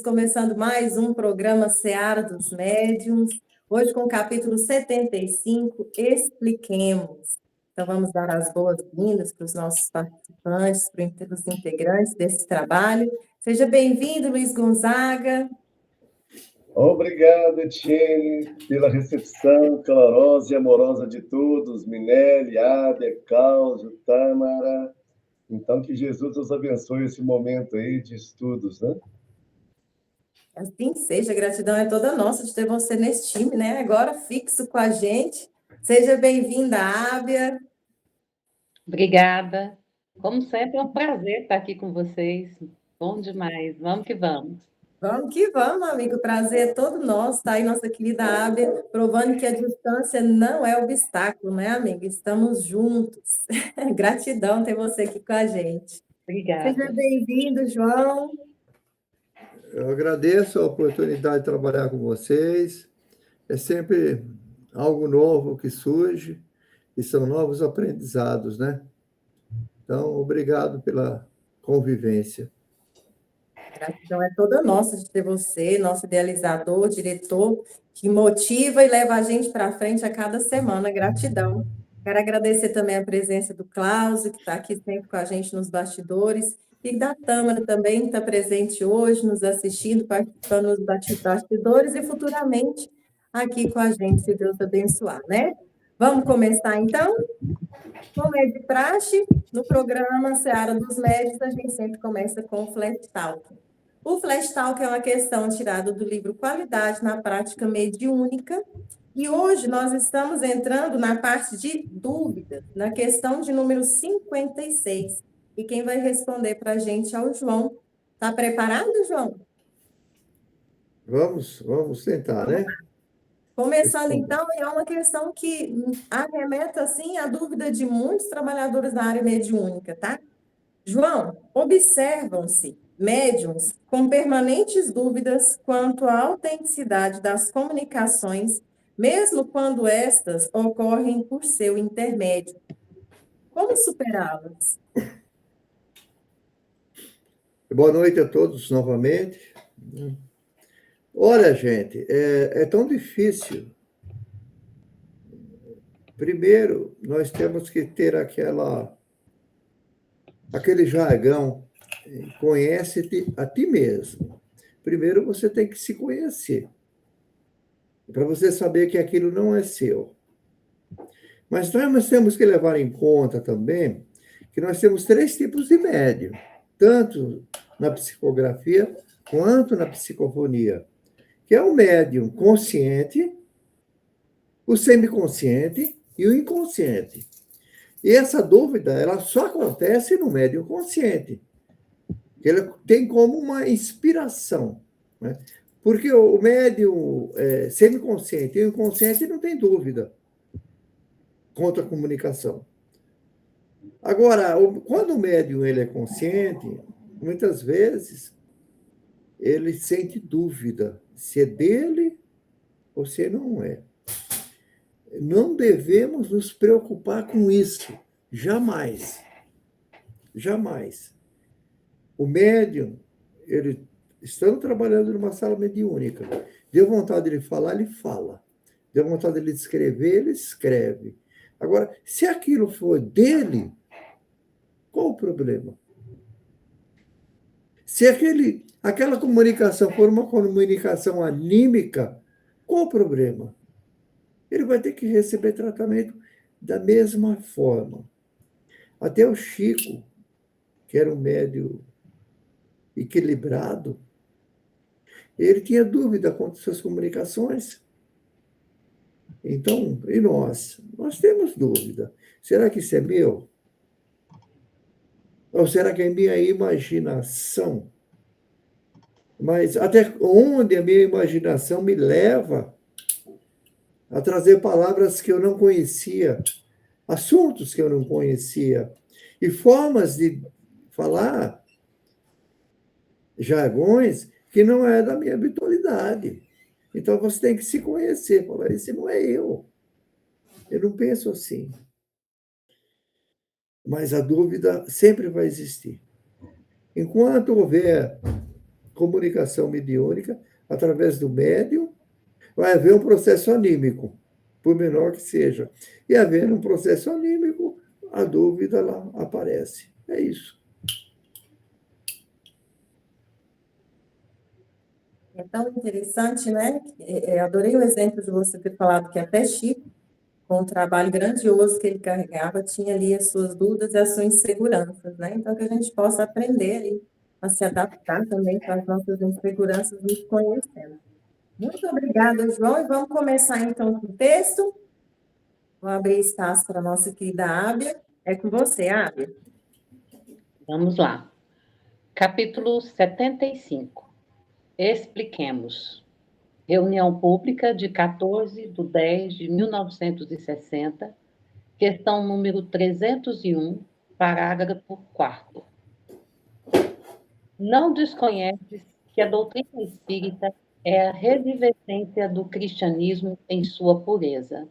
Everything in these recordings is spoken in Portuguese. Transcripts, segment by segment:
começando mais um programa Seara dos Médiuns, hoje com o capítulo 75, Expliquemos. Então, vamos dar as boas-vindas para os nossos participantes, para os integrantes desse trabalho. Seja bem-vindo, Luiz Gonzaga. Obrigado, Etienne, pela recepção calorosa e amorosa de todos, Minelli, Ádia, Cláudio, Tâmara. Então, que Jesus nos abençoe esse momento aí de estudos, né? Assim seja, a gratidão é toda nossa de ter você nesse time, né? Agora fixo com a gente. Seja bem-vinda, Ábia. Obrigada. Como sempre, é um prazer estar aqui com vocês. Bom demais. Vamos que vamos. Vamos que vamos, amigo. O prazer é todo nosso. Tá aí nossa querida Ábia, provando que a distância não é obstáculo, né, amiga? Estamos juntos. Gratidão ter você aqui com a gente. Obrigada. Seja bem-vindo, João. Eu agradeço a oportunidade de trabalhar com vocês. É sempre algo novo que surge e são novos aprendizados, né? Então, obrigado pela convivência. Gratidão é toda nossa de ter você, nosso idealizador, diretor, que motiva e leva a gente para frente a cada semana. Gratidão. Quero agradecer também a presença do Cláudio, que está aqui sempre com a gente nos bastidores, e da Tâmara também, que está presente hoje, nos assistindo, participando dos bastidores e futuramente aqui com a gente, se Deus abençoar, né? Vamos começar então? Como é de praxe, no programa Seara dos Médios, a gente sempre começa com o Flash Talk. O Flash Talk é uma questão tirada do livro Qualidade na Prática Mediúnica, e hoje nós estamos entrando na parte de dúvidas, na questão de número 56. E quem vai responder para a gente é o João. Está preparado, João? Vamos tentar, né? Começando então, é uma questão que arremeta assim a dúvida de muitos trabalhadores da área mediúnica, tá? João, observam-se médiums com permanentes dúvidas quanto à autenticidade das comunicações, mesmo quando estas ocorrem por seu intermédio. Como superá-las? Boa noite a todos novamente. Olha, gente, é tão difícil. Primeiro, nós temos que ter aquele jargão, conhece-te a ti mesmo. Primeiro, você tem que se conhecer, para você saber que aquilo não é seu. Mas nós temos que levar em conta também que nós temos 3 tipos de médium, tanto na psicografia quanto na psicofonia, que é o médium consciente, o semiconsciente e o inconsciente. E essa dúvida, ela só acontece no médium consciente. Ele tem como uma inspiração, né? Porque o médium semiconsciente e o inconsciente não tem dúvida quanto à comunicação. Agora, quando o médium ele é consciente, muitas vezes ele sente dúvida se é dele ou se não é. Não devemos nos preocupar com isso, jamais. Jamais. O médium, ele estando trabalhando numa sala mediúnica, deu vontade de falar, ele fala. Deu vontade de escrever, ele escreve. Agora, se aquilo for dele, qual o problema? Se aquela comunicação for uma comunicação anímica, qual o problema? Ele vai ter que receber tratamento da mesma forma. Até o Chico, que era um médium equilibrado, ele tinha dúvida quanto às suas comunicações. Então, e nós? Nós temos dúvida. Será que isso é meu? Ou será que é minha imaginação? Mas até onde a minha imaginação me leva a trazer palavras que eu não conhecia, assuntos que eu não conhecia, e formas de falar jargões que não é da minha habitualidade. Então você tem que se conhecer, falar, esse não é eu. Eu não penso assim. Mas a dúvida sempre vai existir. Enquanto houver comunicação mediúnica através do médium, vai haver um processo anímico, por menor que seja. E havendo um processo anímico, a dúvida lá aparece. É isso. É tão interessante, né? Adorei o exemplo de você ter falado que até Chico, com o trabalho grandioso que ele carregava, tinha ali as suas dúvidas e as suas inseguranças, né? Então, que a gente possa aprender aí a se adaptar também com as nossas inseguranças, nos conhecendo. Muito obrigada, João, e vamos começar então com o texto. Vou abrir espaço para a nossa querida Ábia. É com você, Ábia. Vamos lá. Capítulo 75. Expliquemos. Reunião pública de 14/10/1960, questão número 301, parágrafo 4º. Não desconheces que a doutrina espírita é a revivescência do cristianismo em sua pureza.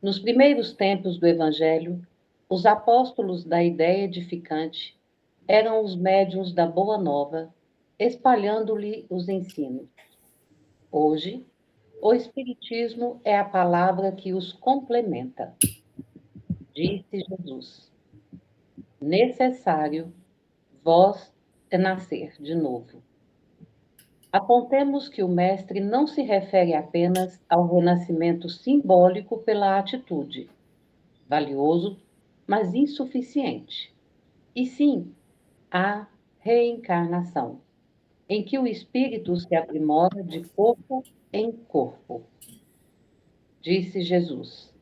Nos primeiros tempos do Evangelho, os apóstolos da ideia edificante eram os médiuns da Boa Nova, espalhando-lhe os ensinos. Hoje, o Espiritismo é a palavra que os complementa. Disse Jesus: necessário vós é nascer de novo. Apontemos que o Mestre não se refere apenas ao renascimento simbólico pela atitude, valioso, mas insuficiente, e sim à reencarnação, em que o espírito se aprimora de corpo em corpo. Disse Jesus: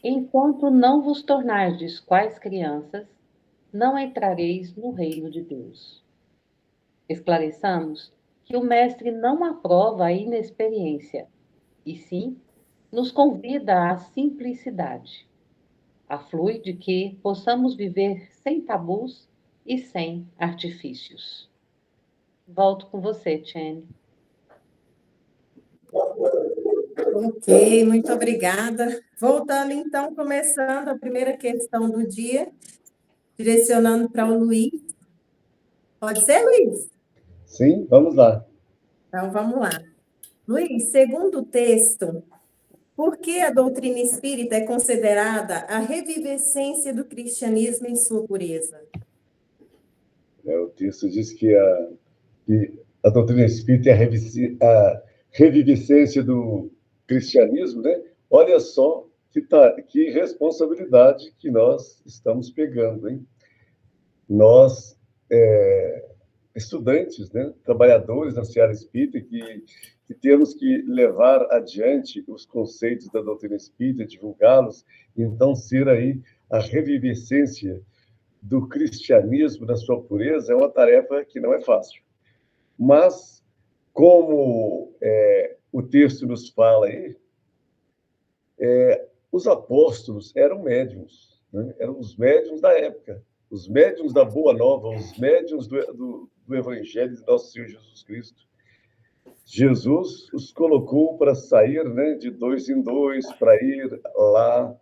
enquanto não vos tornardes quais crianças, não entrareis no reino de Deus. Esclareçamos que o Mestre não aprova a inexperiência, e sim nos convida à simplicidade, a flui de que possamos viver sem tabus e sem artifícios. Volto com você, Tiene. Ok, muito obrigada. Voltando então, começando a primeira questão do dia, direcionando para o Luiz. Pode ser, Luiz? Sim, vamos lá. Então, vamos lá. Luiz, segundo o texto, por que a doutrina espírita é considerada a revivescência do cristianismo em sua pureza? O texto diz que a doutrina espírita é a revivescência do cristianismo, né? Olha só que responsabilidade que nós estamos pegando, hein? Nós, estudantes, né? Trabalhadores da seara espírita, que temos que levar adiante os conceitos da doutrina espírita, divulgá-los, então ser aí a revivescência do cristianismo na sua pureza é uma tarefa que não é fácil. Mas, como o texto nos fala aí, os apóstolos eram médiuns, né? Eram os médiuns da época, os médiuns da Boa Nova, os médiuns do Evangelho de nosso Senhor Jesus Cristo. Jesus os colocou para sair, né, de dois em dois, para ir lá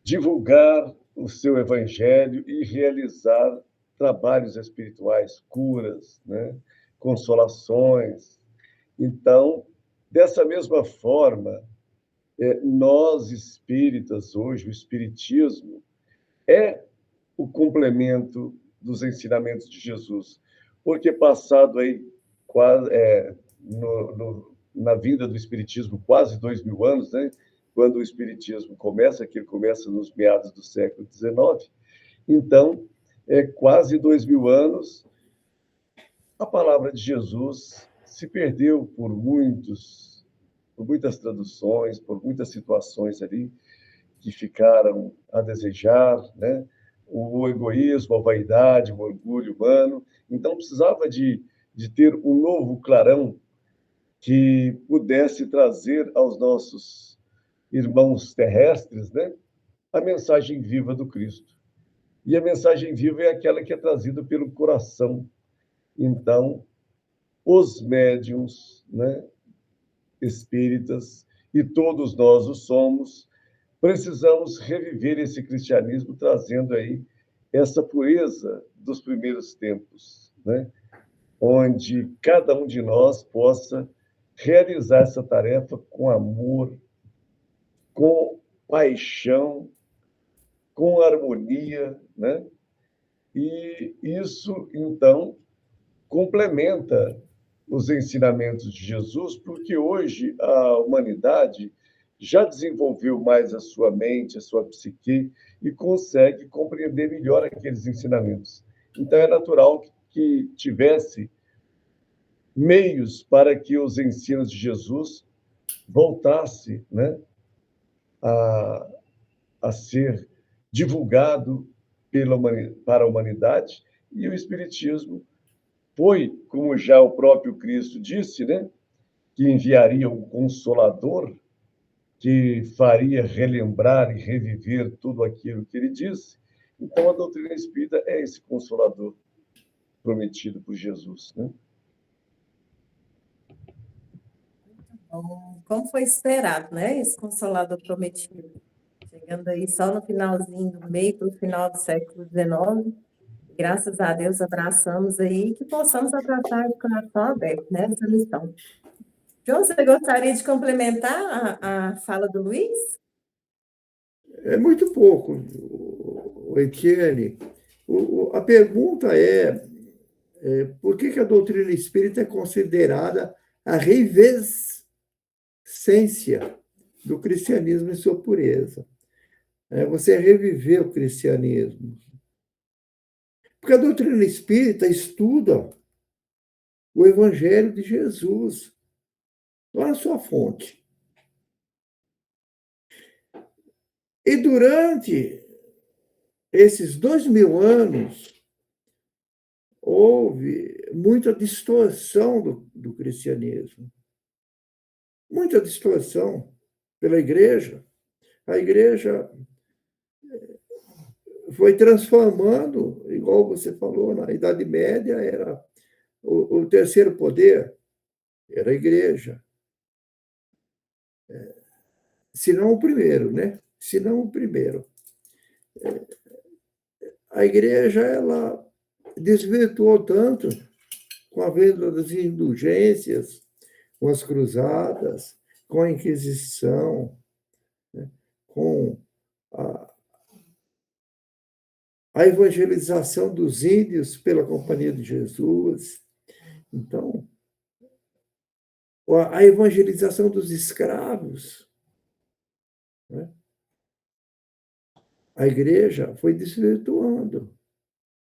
divulgar o seu Evangelho e realizar trabalhos espirituais, curas, né, consolações. Então, dessa mesma forma, nós espíritas, hoje, o espiritismo é o complemento dos ensinamentos de Jesus, porque passado aí quase na vinda do espiritismo quase 2000 anos, né? Quando o espiritismo começa, que ele começa nos meados do século XIX, então quase 2000 anos a palavra de Jesus se perdeu por muitas traduções, por muitas situações ali que ficaram a desejar, né? O egoísmo, a vaidade, o orgulho humano. Então, precisava de ter um novo clarão que pudesse trazer aos nossos irmãos terrestres, né, a mensagem viva do Cristo. E a mensagem viva é aquela que é trazida pelo coração. Então, os médiuns, né, espíritas, e todos nós o somos, precisamos reviver esse cristianismo trazendo aí essa pureza dos primeiros tempos, né? onde cada um de nós possa realizar essa tarefa com amor, com paixão, com harmonia, né? E isso, então, complementa os ensinamentos de Jesus, porque hoje a humanidade já desenvolveu mais a sua mente, a sua psique e consegue compreender melhor aqueles ensinamentos. Então é natural que tivesse meios para que os ensinos de Jesus voltasse, né, a, a ser divulgado para a humanidade, e o Espiritismo foi, como já o próprio Cristo disse, né, que enviaria um consolador que faria relembrar e reviver tudo aquilo que ele disse. Então, a doutrina espírita é esse consolador prometido por Jesus, né? Então, como foi esperado, né? Esse Consolador prometido. Chegando aí só no finalzinho do meio para o final do século XIX. Graças a Deus abraçamos aí, que possamos abraçar de coração aberto, né? Essa missão. João, você gostaria de complementar a fala do Luiz? É muito pouco, Etienne. A pergunta por que a doutrina espírita é considerada a revivência do cristianismo em sua pureza? Você reviver o cristianismo. Porque a doutrina espírita estuda o evangelho de Jesus, lá na sua fonte. E durante esses 2000 anos, houve muita distorção do cristianismo. Muita distorção pela igreja. A igreja foi transformando, igual você falou, na Idade Média era o terceiro poder, era a igreja. Se não o primeiro, né? Se não o primeiro. A igreja, ela desvirtuou tanto com a venda das indulgências, com as cruzadas, com a Inquisição, né? Com a evangelização dos índios pela Companhia de Jesus. Então, a evangelização dos escravos, né? A igreja foi desvirtuando.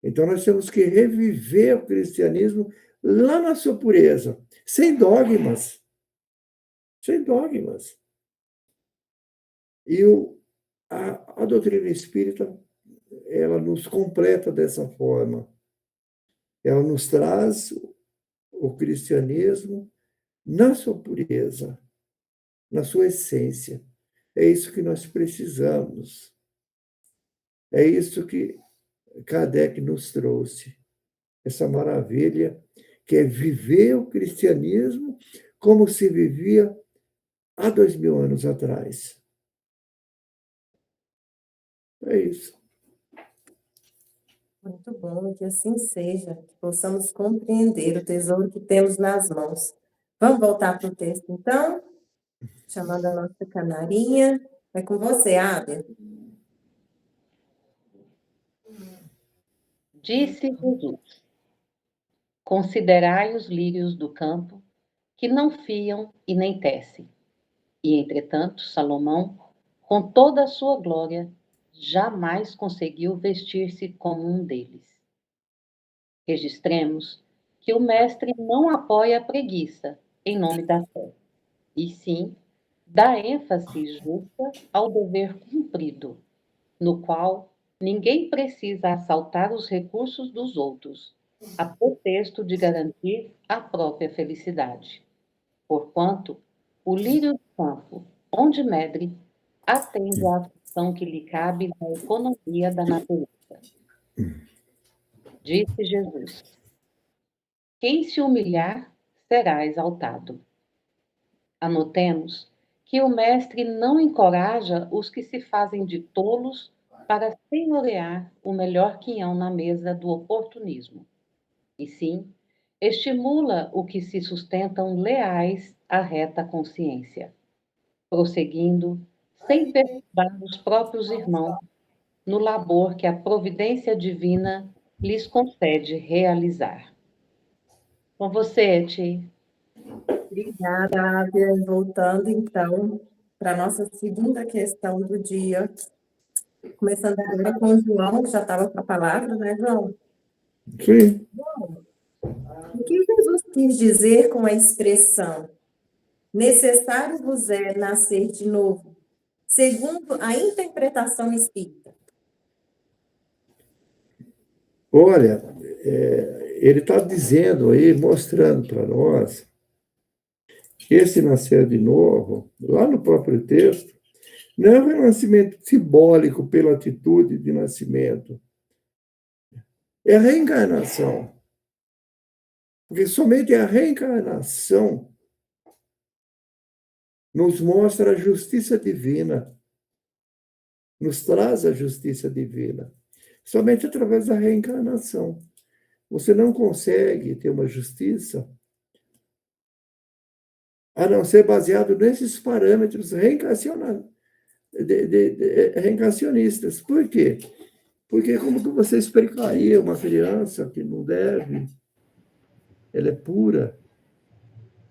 Então, nós temos que reviver o cristianismo lá na sua pureza, sem dogmas. Sem dogmas. E a doutrina espírita, ela nos completa dessa forma. Ela nos traz o cristianismo na sua pureza, na sua essência. É isso que nós precisamos. É isso que Kardec nos trouxe. Essa maravilha que é viver o cristianismo como se vivia há 2000 anos atrás. É isso. Muito bom, que assim seja, que possamos compreender o tesouro que temos nas mãos. Vamos voltar para o texto, então? Chamando a nossa canarinha. É com você, Ábia. Disse Jesus: Considerai os lírios do campo, que não fiam e nem tecem. E, entretanto, Salomão, com toda a sua glória, jamais conseguiu vestir-se como um deles. Registremos que o mestre não apoia a preguiça em nome da fé, e sim dá ênfase justa ao dever cumprido, no qual ninguém precisa assaltar os recursos dos outros, a pretexto de garantir a própria felicidade. Porquanto, o lírio do campo, onde medre, atende à função que lhe cabe na economia da natureza. Disse Jesus: Quem se humilhar será exaltado. Anotemos que o mestre não encoraja os que se fazem de tolos para senhorear o melhor quinhão na mesa do oportunismo, e sim estimula o que se sustentam leais à reta consciência, prosseguindo, sem perturbar os próprios irmãos, no labor que a providência divina lhes concede realizar. Com você, Ti. Obrigada, Ábia. Voltando, então, para a nossa segunda questão do dia. Começando agora com o João, que já estava com a palavra, né, João? Sim. O que Jesus quis dizer com a expressão necessário vos é nascer de novo, segundo a interpretação espírita? Olha, ele está dizendo aí, mostrando para nós, que esse nascer de novo, lá no próprio texto, não é um renascimento simbólico pela atitude de nascimento. É a reencarnação. Porque somente a reencarnação nos mostra a justiça divina, nos traz a justiça divina. Somente através da reencarnação. Você não consegue ter uma justiça a não ser baseado nesses parâmetros reencarnacionistas. Por quê? Porque como que você explicaria uma criança que não deve, ela é pura,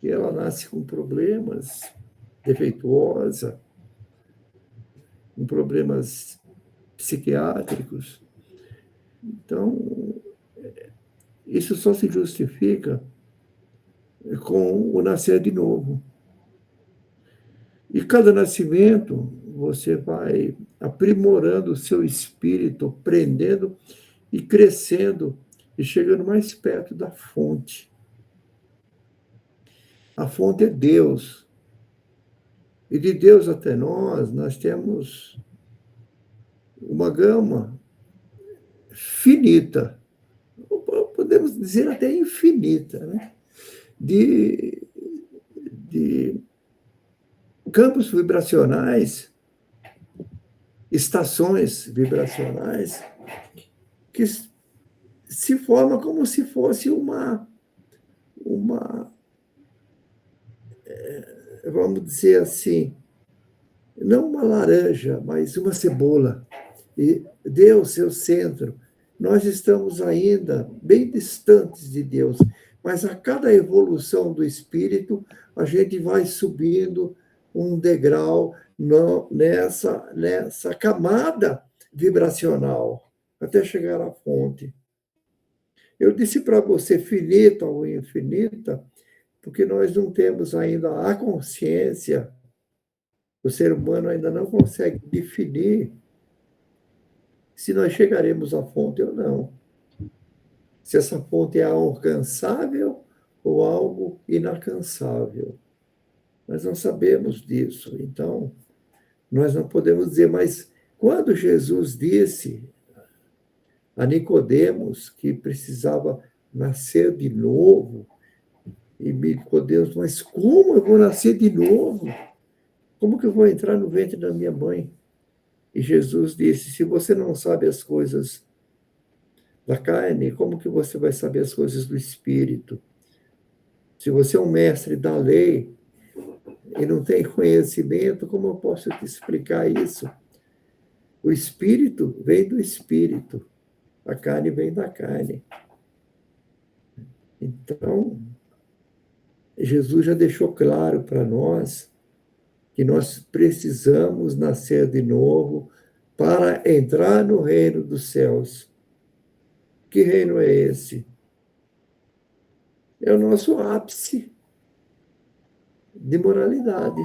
que ela nasce com problemas, defeituosa, com problemas psiquiátricos? Então, isso só se justifica com o nascer de novo. E cada nascimento, você vai aprimorando o seu espírito, aprendendo e crescendo e chegando mais perto da fonte. A fonte é Deus. E de Deus até nós temos uma gama finita, podemos dizer até infinita, né? de campos vibracionais, estações vibracionais, que se forma como se fosse vamos dizer assim, não uma laranja, mas uma cebola. E Deus, seu centro. Nós estamos ainda bem distantes de Deus, mas a cada evolução do espírito, a gente vai subindo um degrau nessa camada vibracional, até chegar à fonte. Eu disse para você finita ou infinita, porque nós não temos ainda a consciência, o ser humano ainda não consegue definir se nós chegaremos à fonte ou não. Se essa fonte é alcançável ou algo inalcançável. Nós não sabemos disso. Então, nós não podemos dizer, mas quando Jesus disse a Nicodemos que precisava nascer de novo, e Nicodemos, mas como eu vou nascer de novo? Como que eu vou entrar no ventre da minha mãe? E Jesus disse, se você não sabe as coisas da carne, como que você vai saber as coisas do Espírito? Se você é um mestre da lei e não tem conhecimento, como eu posso te explicar isso? O Espírito vem do Espírito, a carne vem da carne. Então, Jesus já deixou claro para nós que nós precisamos nascer de novo para entrar no reino dos céus. Que reino é esse? É o nosso ápice de moralidade.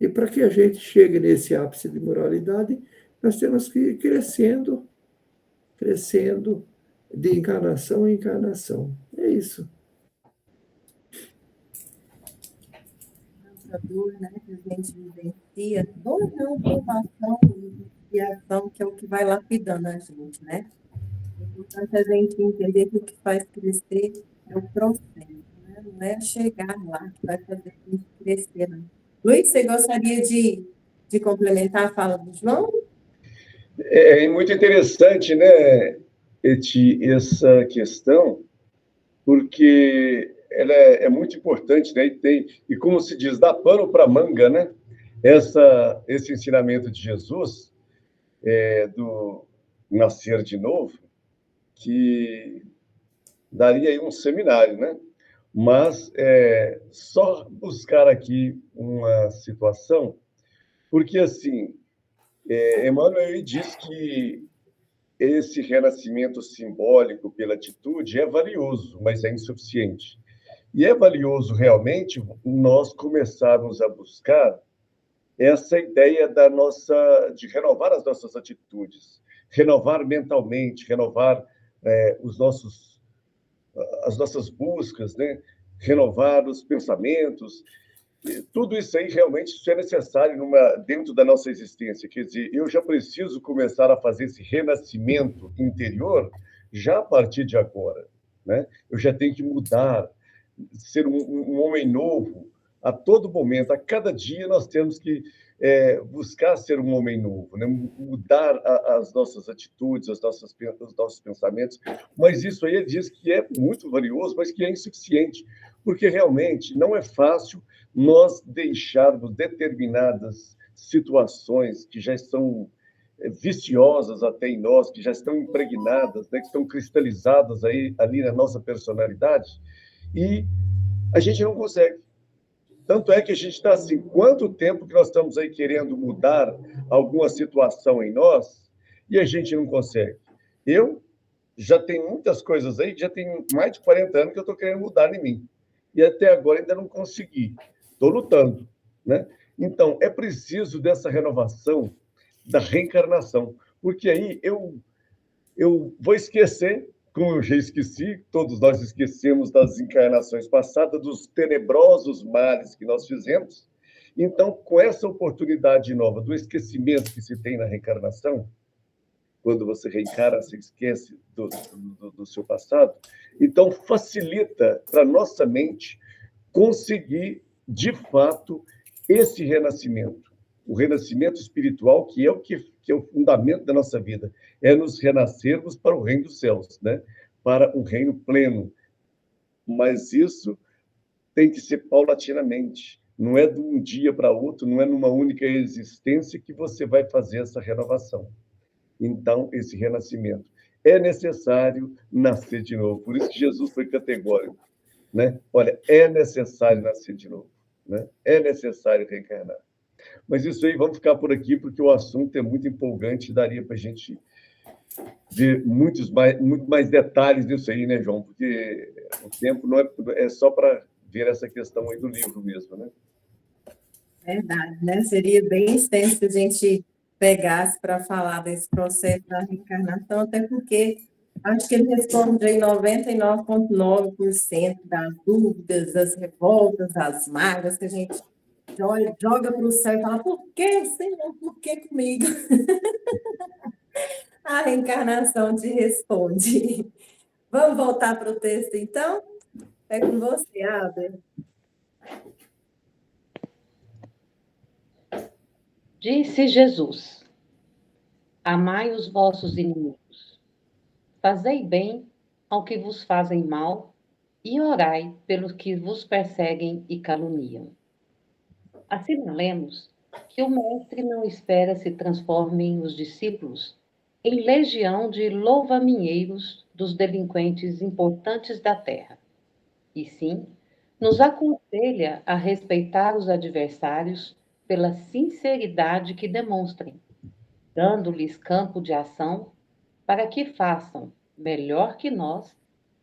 E para que a gente chegue nesse ápice de moralidade, nós temos que ir crescendo de encarnação em encarnação. É isso. Essa dor, né, que a gente vivencia, dor não, provação e expiação, que é o que vai lapidando a gente, né? É importante a gente entender que o que faz crescer é o processo, né? Não é chegar lá que vai fazer a gente crescer, não. Luiz, você gostaria de complementar a fala do João? É muito interessante, né, essa questão, porque ela é muito importante, né? E como se diz, dá pano para manga, né? Esse ensinamento de Jesus, do nascer de novo, que daria aí um seminário, né? Mas só buscar aqui uma situação, porque assim, Emmanuel diz que esse renascimento simbólico pela atitude é valioso, mas é insuficiente. E é valioso realmente nós começarmos a buscar essa ideia de renovar as nossas atitudes, renovar mentalmente, renovar os nossos as nossas buscas, né? Renovar os pensamentos. E tudo isso aí realmente isso é necessário dentro da nossa existência. Quer dizer, eu já preciso começar a fazer esse renascimento interior já a partir de agora. Né? Eu já tenho que mudar, ser um homem novo a todo momento. A cada dia nós temos que buscar ser um homem novo, né? Mudar as nossas atitudes, os nossos pensamentos. Mas isso aí ele diz que é muito valioso, mas que é insuficiente, porque realmente não é fácil nós deixarmos determinadas situações que já estão viciosas até em nós, que já estão impregnadas, né, que estão cristalizadas ali na nossa personalidade, e a gente não consegue. Tanto é que a gente está assim, quanto tempo que nós estamos aí querendo mudar alguma situação em nós e a gente não consegue. Eu já tenho muitas coisas aí, já tenho mais de 40 anos que eu estou querendo mudar em mim. E até agora ainda não consegui. Estou lutando, né? Então, é preciso dessa renovação, da reencarnação, porque aí eu vou esquecer, como eu já esqueci, todos nós esquecemos das encarnações passadas, dos tenebrosos males que nós fizemos. Então, com essa oportunidade nova do esquecimento que se tem na reencarnação, quando você reencarna, você esquece do seu passado, então facilita para nossa mente conseguir, de fato, esse renascimento. O renascimento espiritual, que é o fundamento da nossa vida, é nos renascermos para o reino dos céus, né? Para um reino pleno. Mas isso tem que ser paulatinamente. Não é de um dia para outro, não é numa única existência que você vai fazer essa renovação. Então, esse renascimento. É necessário nascer de novo. Por isso que Jesus foi categórico. Né? Olha, é necessário nascer de novo. Né? É necessário reencarnar. Mas isso aí, vamos ficar por aqui, porque o assunto é muito empolgante, daria para a gente ver muito mais detalhes disso aí, né, João? Porque o tempo não é só para ver essa questão aí do livro mesmo, né? Verdade, né? Seria bem extenso se a gente pegasse para falar desse processo da reencarnação, até porque acho que ele responde aí 99,9% das dúvidas, das revoltas, das mágoas que a gente joga para o céu e fala, por que, Senhor? Por que comigo? A reencarnação te responde. Vamos voltar para o texto, então? É com você, Aber. Disse Jesus: amai os vossos inimigos, fazei bem ao que vos fazem mal e orai pelos que vos perseguem e caluniam. Assinalemos que o Mestre não espera se transformem os discípulos em legião de louva-minheiros dos delinquentes importantes da terra, e sim nos aconselha a respeitar os adversários pela sinceridade que demonstrem, dando-lhes campo de ação para que façam, melhor que nós,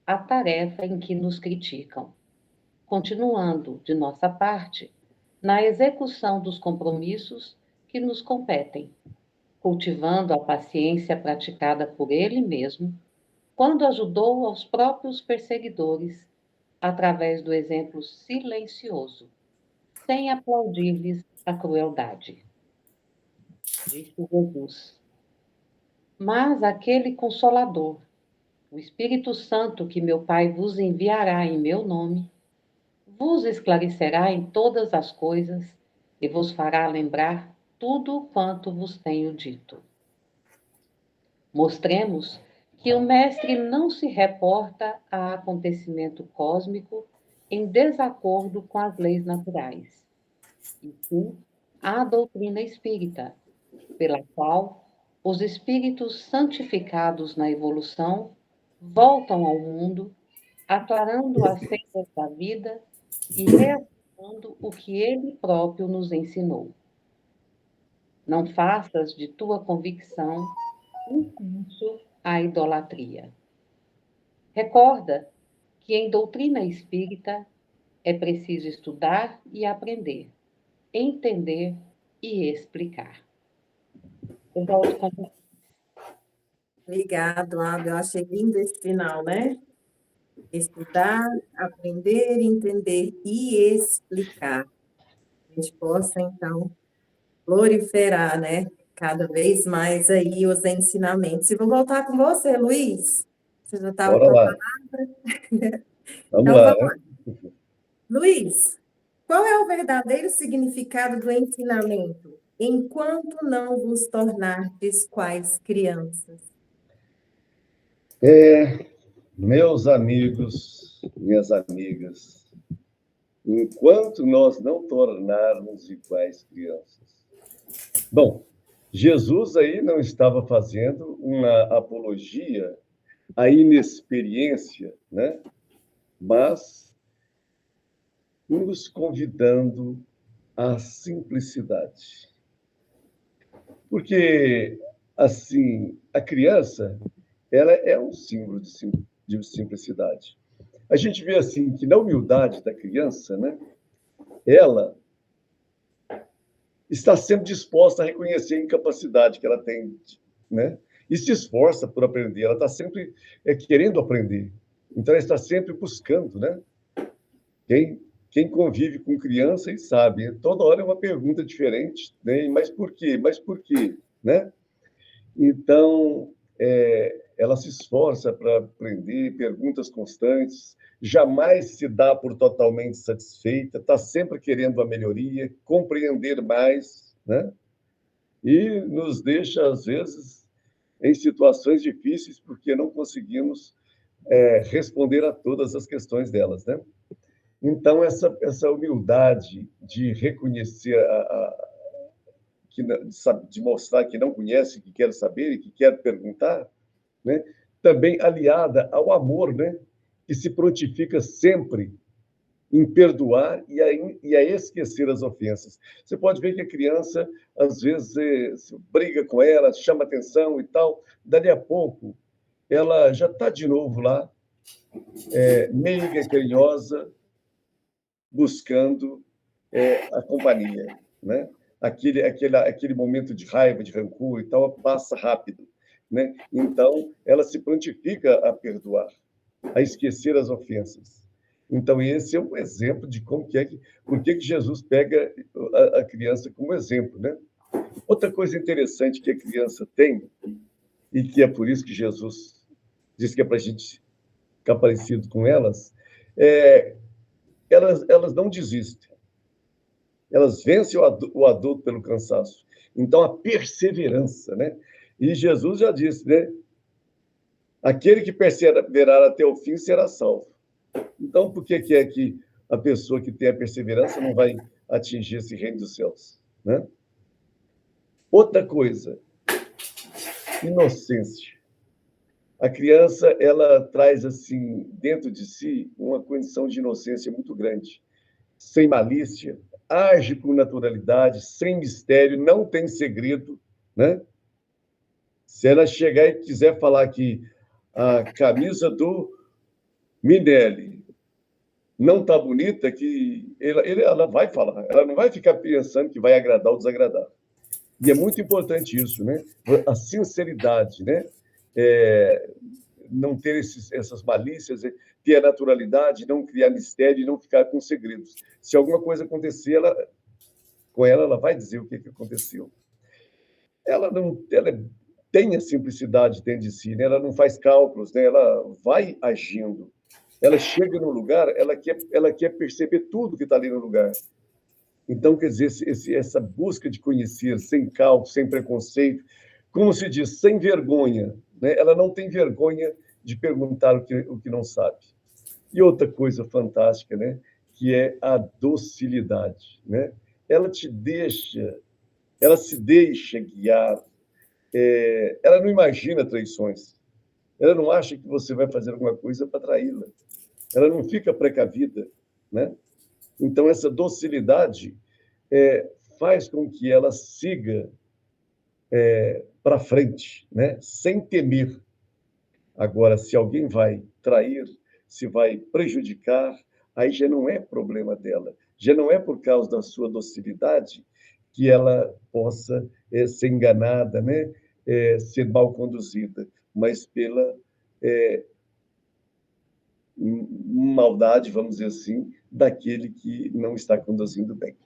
a tarefa em que nos criticam, continuando, de nossa parte, na execução dos compromissos que nos competem, cultivando a paciência praticada por ele mesmo, quando ajudou aos próprios perseguidores, através do exemplo silencioso, sem aplaudir-lhes a crueldade. Disse Jesus. Mas aquele Consolador, o Espírito Santo que meu Pai vos enviará em meu nome, vos esclarecerá em todas as coisas e vos fará lembrar tudo quanto vos tenho dito. Mostremos que o mestre não se reporta a acontecimento cósmico em desacordo com as leis naturais, e sim à doutrina espírita, pela qual os espíritos santificados na evolução voltam ao mundo, aclarando as sendas da vida e reafirmando o que ele próprio nos ensinou. Não faças de tua convicção um curso à idolatria. Recorda que em doutrina espírita é preciso estudar e aprender, entender e explicar. Eu volto com você. Obrigado, Abel. Eu achei lindo esse final, né? Estudar, aprender, entender e explicar. A gente possa, então, proliferar, né? Cada vez mais aí os ensinamentos. E vou voltar com você, Luiz. Você já estava Bora com a lá. palavra? Vamos Então, lá, vamos lá. né? Luiz, qual é o verdadeiro significado do ensinamento? Enquanto não vos tornardes quais crianças? Meus amigos, minhas amigas, enquanto nós não tornarmos iguais crianças. Bom, Jesus aí não estava fazendo uma apologia à inexperiência, né? Mas nos convidando à simplicidade. Porque, assim, a criança, ela é um símbolo de simplicidade. A gente vê, assim, que na humildade da criança, né, ela está sempre disposta a reconhecer a incapacidade que ela tem, né? E se esforça por aprender, ela está sempre querendo aprender. Então, ela está sempre buscando, né? Quem convive com criança e sabe, toda hora é uma pergunta diferente, né? Mas por quê? Mas por quê? Né? Então, ela se esforça para aprender, perguntas constantes, jamais se dá por totalmente satisfeita, está sempre querendo a melhoria, compreender mais, né? E nos deixa, às vezes, em situações difíceis, porque não conseguimos responder a todas as questões delas, né? Então, essa humildade de reconhecer, de mostrar que não conhece, que quer saber e que quer perguntar, né? Também aliada ao amor, né? Que se prontifica sempre em perdoar e a esquecer as ofensas. Você pode ver que a criança, às vezes, briga com ela, chama atenção e tal, dali a pouco, ela já está de novo lá, meiga, carinhosa, buscando a companhia, né? Aquele momento de raiva, de rancor e tal, passa rápido, né? Então, ela se prontifica a perdoar, a esquecer as ofensas. Então, esse é um exemplo de por que Jesus pega a criança como exemplo, né? Outra coisa interessante que a criança tem, e que é por isso que Jesus disse que é para a gente ficar parecido com elas, elas não desistem. Elas vencem o adulto pelo cansaço. Então, a perseverança, né? E Jesus já disse, né? Aquele que perseverar até o fim será salvo. Então, por que é que a pessoa que tem a perseverança não vai atingir esse reino dos céus, né? Outra coisa, inocência. A criança, ela traz, assim, dentro de si, uma condição de inocência muito grande. Sem malícia, age com naturalidade, sem mistério, não tem segredo, né? Se ela chegar e quiser falar que a camisa do Minelli não está bonita, que ela vai falar, ela não vai ficar pensando que vai agradar ou desagradar. E é muito importante isso, né? A sinceridade, né? Não ter essas malícias, ter a naturalidade, não criar mistério e não ficar com segredos. Se alguma coisa acontecer, ela vai dizer o que aconteceu. Ela tem a simplicidade dentro de si, né? Ela não faz cálculos, né? Ela vai agindo. Ela chega no lugar, ela quer perceber tudo que está ali no lugar. Então, quer dizer, essa busca de conhecer, sem cálculo, sem preconceito, como se diz, sem vergonha, né? Ela não tem vergonha de perguntar o que não sabe. E outra coisa fantástica, né? Que é a docilidade, né? Ela te deixa, ela se deixa guiar, ela não imagina traições, ela não acha que você vai fazer alguma coisa para traí-la, ela não fica precavida, né? Então, essa docilidade faz com que ela siga para frente, né? Sem temer. Agora, se alguém vai trair, se vai prejudicar, aí já não é problema dela. Já não é por causa da sua docilidade que ela possa ser enganada, né? Ser mal conduzida, mas pela maldade, vamos dizer assim, daquele que não está conduzindo bem.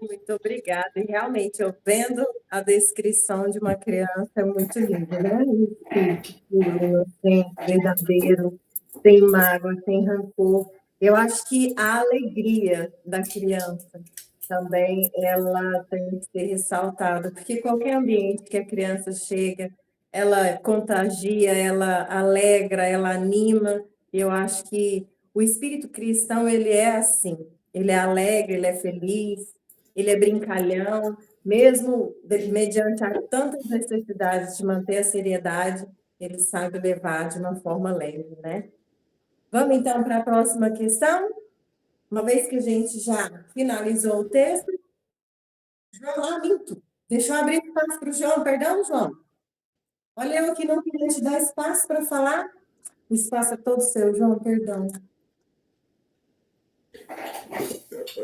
Muito obrigada. E realmente, eu vendo a descrição de uma criança, é muito lindo, né? Espírito puro, sem verdadeiro, sem mágoa, sem rancor. Eu acho que a alegria da criança também ela tem que ser ressaltada, porque qualquer ambiente que a criança chega, ela contagia, ela alegra, ela anima. Eu acho que o espírito cristão, ele é assim, ele é alegre, ele é feliz, ele é brincalhão, mesmo mediante tantas necessidades de manter a seriedade, ele sabe levar de uma forma leve, né? Vamos então para a próxima questão? Uma vez que a gente já finalizou o texto, João, minto. Deixa eu abrir espaço para o João, perdão, João. Olha, eu que não queria te dar espaço para falar. O espaço é todo seu, João, perdão.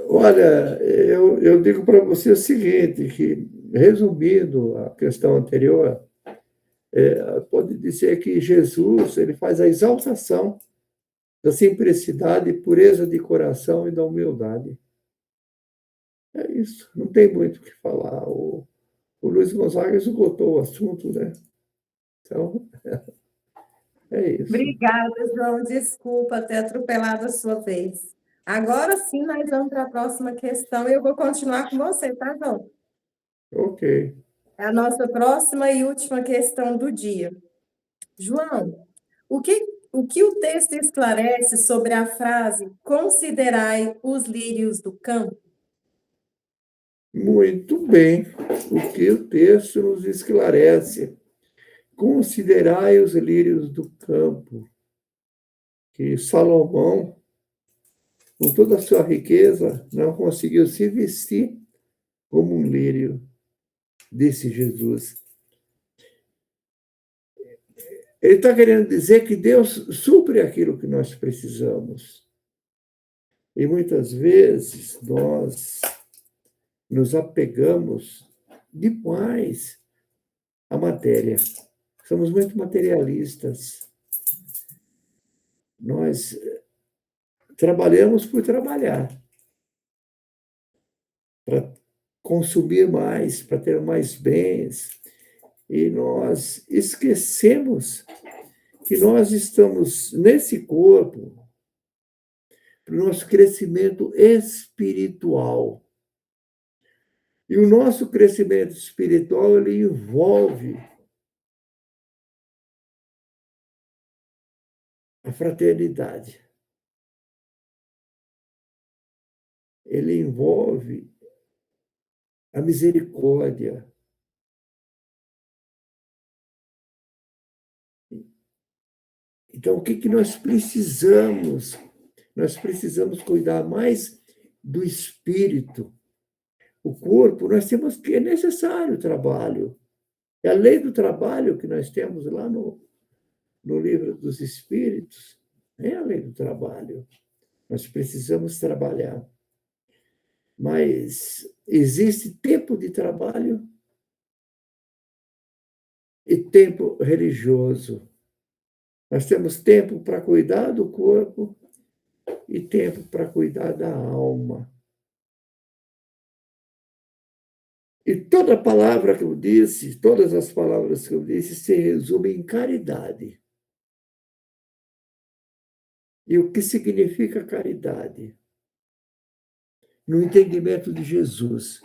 Olha, eu digo para você o seguinte, que, resumindo a questão anterior, pode dizer que Jesus ele faz a exaltação da simplicidade, pureza de coração e da humildade. É isso, não tem muito o que falar. O Luiz Gonzaga esgotou o assunto, né? Então, é isso. Obrigada, João. Desculpa ter atropelado a sua vez. Agora sim, nós vamos para a próxima questão e eu vou continuar com você, tá, João? Ok. É a nossa próxima e última questão do dia. João, o que o texto esclarece sobre a frase considerai os lírios do campo? Muito bem. O que o texto nos esclarece. Considerai os lírios do campo, que Salomão, com toda a sua riqueza, não conseguiu se vestir como um lírio, disse Jesus. Ele está querendo dizer que Deus supre aquilo que nós precisamos. E muitas vezes nós nos apegamos demais à matéria. Somos muito materialistas. Nós trabalhamos por trabalhar, para consumir mais, para ter mais bens. E nós esquecemos que nós estamos nesse corpo para o nosso crescimento espiritual. E o nosso crescimento espiritual ele envolve a fraternidade. Ele envolve a misericórdia. Então, o que que nós precisamos? Nós precisamos cuidar mais do espírito. O corpo, nós temos que é necessário o trabalho. É a lei do trabalho que nós temos lá no livro dos Espíritos. É a lei do trabalho. Nós precisamos trabalhar. Mas existe tempo de trabalho e tempo religioso. Nós temos tempo para cuidar do corpo e tempo para cuidar da alma. E toda palavra que eu disse, todas as palavras que eu disse, se resumem em caridade. E o que significa caridade? No entendimento de Jesus.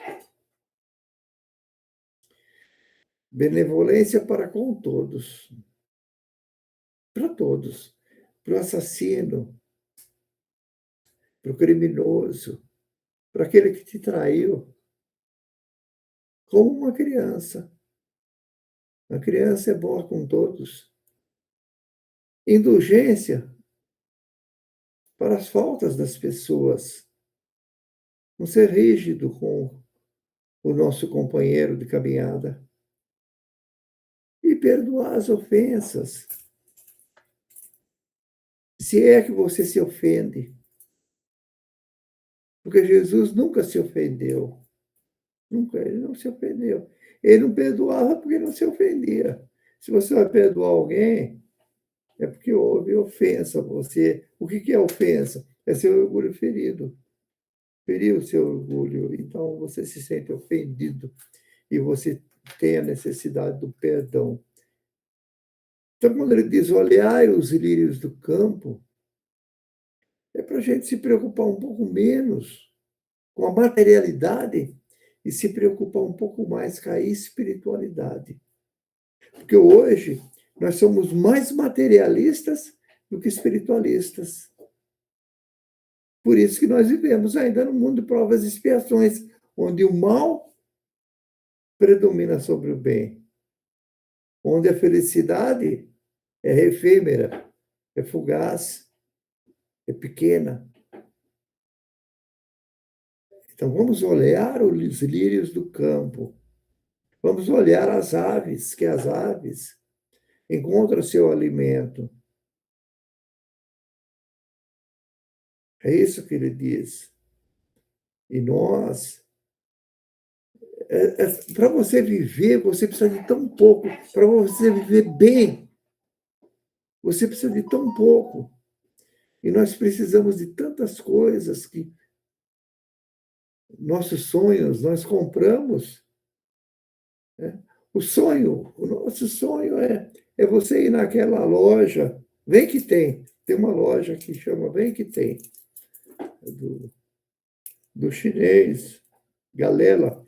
benevolência para com todos, para todos, para o assassino, para o criminoso, para aquele que te traiu, como uma criança. A criança é boa com todos. Indulgência para as faltas das pessoas. Não ser rígido com o nosso companheiro de caminhada. E perdoar as ofensas. Se é que você se ofende. Porque Jesus nunca se ofendeu. Nunca, ele não se ofendeu. Ele não perdoava porque não se ofendia. Se você vai perdoar alguém, é porque houve ofensa a você. O que é ofensa? É seu orgulho ferido. Feriu o seu orgulho. Então, você se sente ofendido e você tem a necessidade do perdão. Então, quando ele diz, olhai os lírios do campo, é para a gente se preocupar um pouco menos com a materialidade e se preocupar um pouco mais com a espiritualidade. Porque hoje nós somos mais materialistas do que espiritualistas. Por isso que nós vivemos ainda no mundo de provas e expiações, onde o mal predomina sobre o bem, onde a felicidade é efêmera, é fugaz, é pequena. Então vamos olhar os lírios do campo, vamos olhar as aves, que as aves encontram seu alimento. É isso que ele diz. E nós, para você viver, você precisa de tão pouco. Para você viver bem, você precisa de tão pouco. E nós precisamos de tantas coisas que nossos sonhos nós compramos. Né? O nosso sonho é você ir naquela loja. Vem que tem. Tem uma loja que chama Vem que tem. Do chinês, Galela.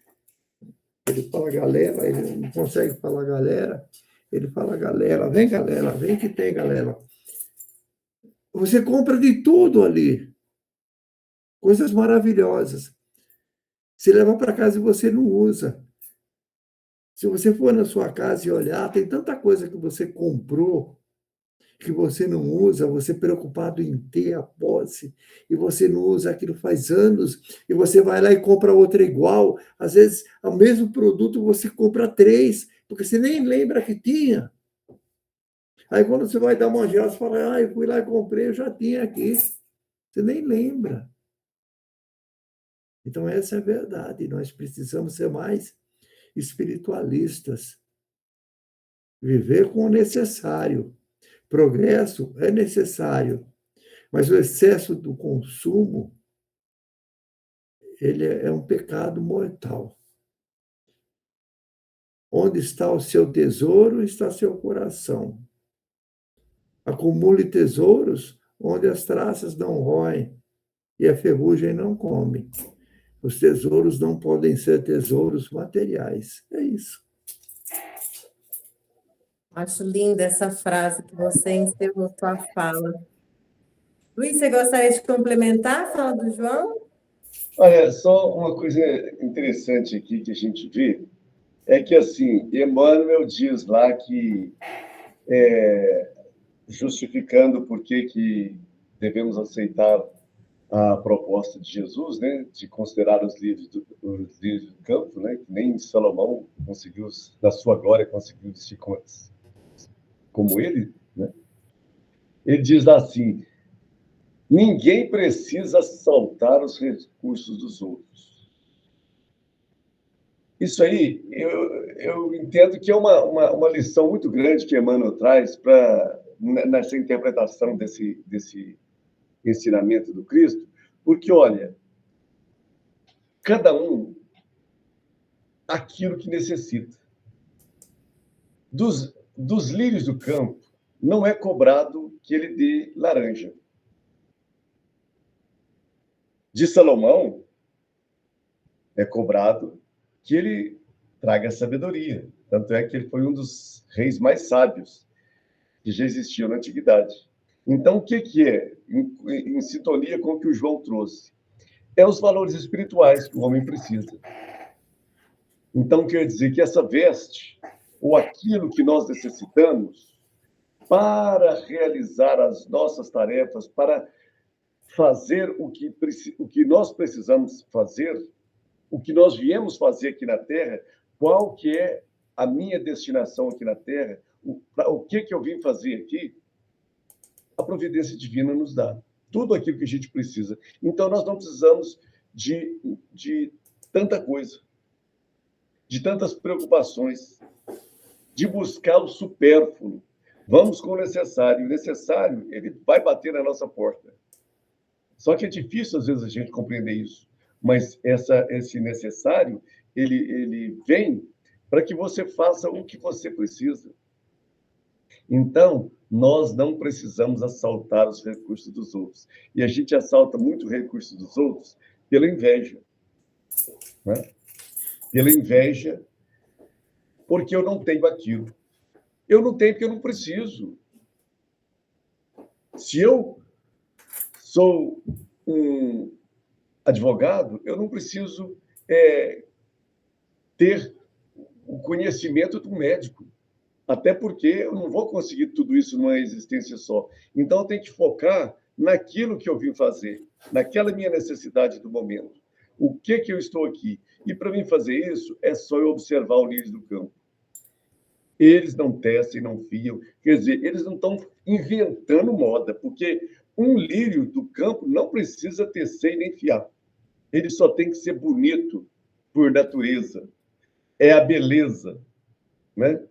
Ele fala galera, ele não consegue falar galera, ele fala galera, vem que tem galera. Você compra de tudo ali, coisas maravilhosas. Se leva para casa e você não usa. Se você for na sua casa e olhar, tem tanta coisa que você comprou que você não usa, você preocupado em ter a posse, e você não usa aquilo faz anos, e você vai lá e compra outra igual. Às vezes, o mesmo produto você compra 3, porque você nem lembra que tinha. Aí quando você vai dar uma geral, você fala, eu fui lá e comprei, eu já tinha aqui. Você nem lembra. Então, essa é a verdade. Nós precisamos ser mais espiritualistas. Viver com o necessário. Progresso é necessário, mas o excesso do consumo, ele é um pecado mortal. Onde está o seu tesouro, está seu coração. Acumule tesouros onde as traças não roem e a ferrugem não come. Os tesouros não podem ser tesouros materiais. É isso. Acho linda essa frase que você encerrou sua fala. Luiz, você gostaria de complementar a fala do João? Olha, só uma coisa interessante aqui que a gente vê é que, assim, Emmanuel diz lá que, justificando por que devemos aceitar a proposta de Jesus, né, de considerar os lírios do campo, né, que nem Salomão conseguiu, na sua glória, conseguiu vestir como ele, né? Ele diz assim: ninguém precisa assaltar os recursos dos outros. Isso aí, eu entendo que é uma lição muito grande que Emmanuel traz nessa interpretação desse ensinamento do Cristo, porque, olha, cada um aquilo que necessita. Dos lírios do campo, não é cobrado que ele dê laranja. De Salomão, é cobrado que ele traga sabedoria. Tanto é que ele foi um dos reis mais sábios que já existiam na antiguidade. Então, o que é, em sintonia com o que o João trouxe? É os valores espirituais que o homem precisa. Então, quer dizer que essa veste, ou aquilo que nós necessitamos para realizar as nossas tarefas, para fazer o que nós precisamos fazer, o que nós viemos fazer aqui na Terra, qual que é a minha destinação aqui na Terra, o que eu vim fazer aqui, a providência divina nos dá tudo aquilo que a gente precisa. Então, nós não precisamos de tanta coisa, de tantas preocupações, de buscar o supérfluo. Vamos com o necessário. O necessário, ele vai bater na nossa porta. Só que é difícil, às vezes, a gente compreender isso. Mas esse necessário, ele vem para que você faça o que você precisa. Então, nós não precisamos assaltar os recursos dos outros. E a gente assalta muito o recurso dos outros pela inveja. Né? Pela inveja, porque eu não tenho aquilo. Eu não tenho porque eu não preciso. Se eu sou um advogado, eu não preciso ter o conhecimento do médico. Até porque eu não vou conseguir tudo isso numa existência só. Então, eu tenho que focar naquilo que eu vim fazer, naquela minha necessidade do momento. O que eu estou aqui? E para mim fazer isso, é só eu observar o lírio do campo. Eles não tecem, não fiam. Quer dizer, eles não estão inventando moda, porque um lírio do campo não precisa tecer nem fiar. Ele só tem que ser bonito por natureza. É a beleza, né?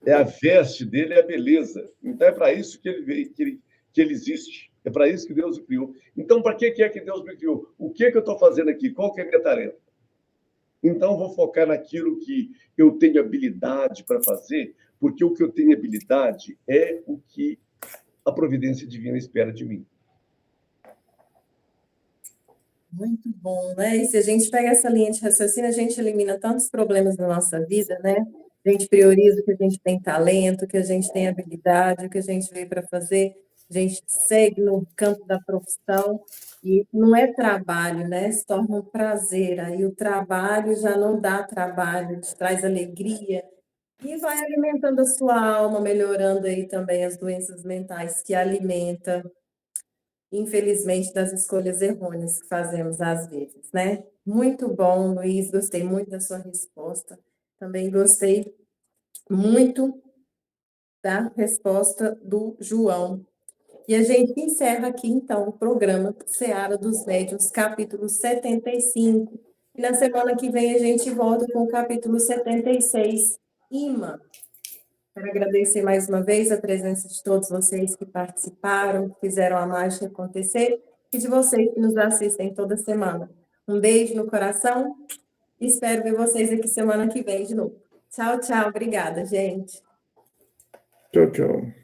É a veste dele, é a beleza. Então, é para isso que ele veio, que ele existe. É para isso que Deus o criou. Então, para que é que Deus me criou? O que eu estou fazendo aqui? Qual que é a minha tarefa? Então, eu vou focar naquilo que eu tenho habilidade para fazer, porque o que eu tenho habilidade é o que a providência divina espera de mim. Muito bom, né? E se a gente pega essa linha de raciocínio, a gente elimina tantos problemas da nossa vida, né? A gente prioriza o que a gente tem talento, o que a gente tem habilidade, o que a gente veio para fazer, a gente segue no campo da profissão, e não é trabalho, né? Se torna um prazer, aí o trabalho já não dá trabalho, te traz alegria, e vai alimentando a sua alma, melhorando aí também as doenças mentais que alimenta, infelizmente, das escolhas errôneas que fazemos às vezes, né? Muito bom, Luiz, gostei muito da sua resposta. Também gostei muito da resposta do João. E a gente encerra aqui, então, o programa Seara dos Médiuns, capítulo 75. E na semana que vem a gente volta com o capítulo 76, Imã. Quero agradecer mais uma vez a presença de todos vocês que participaram, que fizeram a mágica acontecer, e de vocês que nos assistem toda semana. Um beijo no coração e espero ver vocês aqui semana que vem de novo. Tchau, tchau. Obrigada, gente. Tchau, tchau.